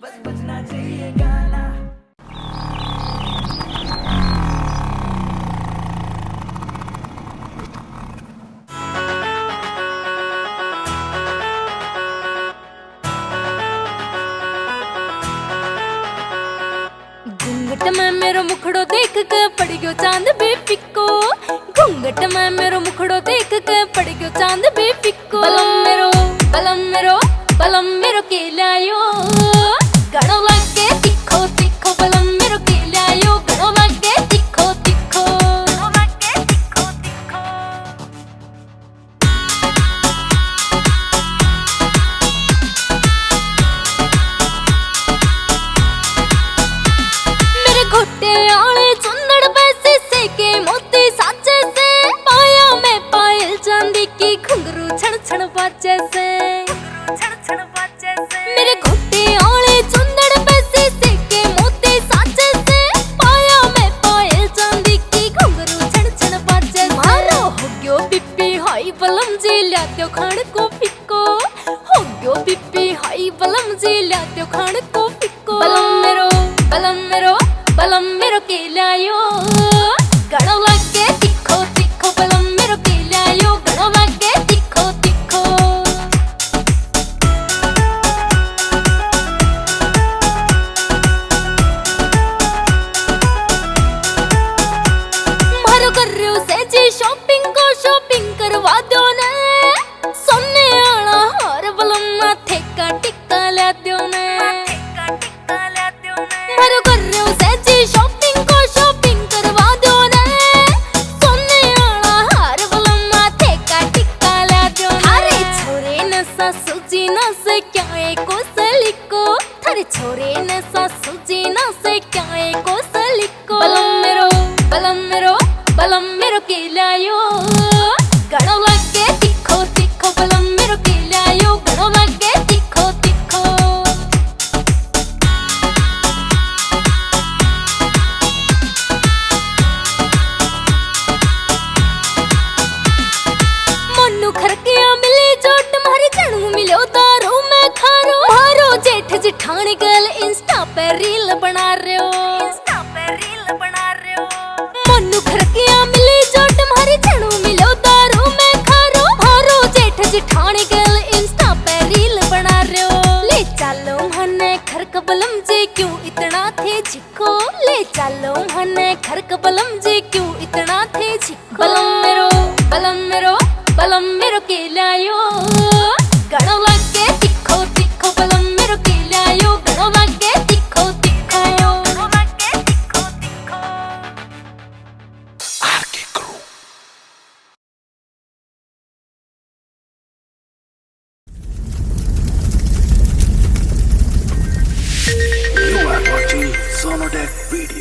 बस बजना चाहिए गाना। घूंघट में मेरो मुखड़ो देख के पड़ गयो चांद भी फिक्को। घूंघट में मेरो मुखड़ो देख के पड़ गयो चांद भी फिक्को। बलम मेरो के लायो गड़ो लागे तिखो तिखो। बलम मेरो के लायो गड़ो लागे तिखो तिखो। मेरे घोटे आले चुंदड़ पैसे से के मोती साचे से। पाया में पायल चांदी की घुंघरू छण छण बाजे से। मेरे घोटे आले चुंदड़ पैसे से के मोती साचे से। पाया में पायल चांदी की घुंघरू छण छण बाजे से। मारो हो गयो बिप्पी हाई बलम जी ल्यात्यो खाण को फिक्को। हो गयो बिप्पी हाई बलम जी ल्यात्यो खाण को फिक्को। बलम मेरो के लायो गड़ो लागे तिखो तिखो। बलम मेरो के लायो गड़ो लागे तिखो तिखो। मारो कर रहे हो से जी शॉपिंग को शॉपिंग करवा दो ने। सोने आला हार बलम माथे का टिक्का ला दो ने। मारो कर रहे हो से जी शॉपिंग को शॉपिंग करवा दो ने। सोने आला हार बलम माथे का टिक्का ला दो ने। अरे छोरे न सासू जी न से क्या एको सलिको। थारे छोरे न सासू जी न से क्या एको सलिको। बलम मेरो के लायो गड़ो लागे तिखो तिखो। बलम मेरो के लायो गड़ो लागे तिखो तिखो। मन्नू खरकिया मिली जो तुम्हारे जणू मिलो दारू में खारो। मारो जेठ जिठानी गल इंस्टा पे रील बना रहे हो। मन्नू खरकिया मिली जो तुम्हारे जणू मिलो दारू में खारो। मारो जेठ जिठानी गल इंस्टा पे रील बना रहे हो। ले चलो मने खरक बलम जी क्यों इतना थे झिको। ले चलो मने खरक बलम जी क्यों इतना थे झिको। बलम मेरो के लायो गड़ो लागे तिखो तिखो। बलम मेरो के लायो गड़ो लागे तिखो तिखो। RK crew. You are watching Sonodec Video.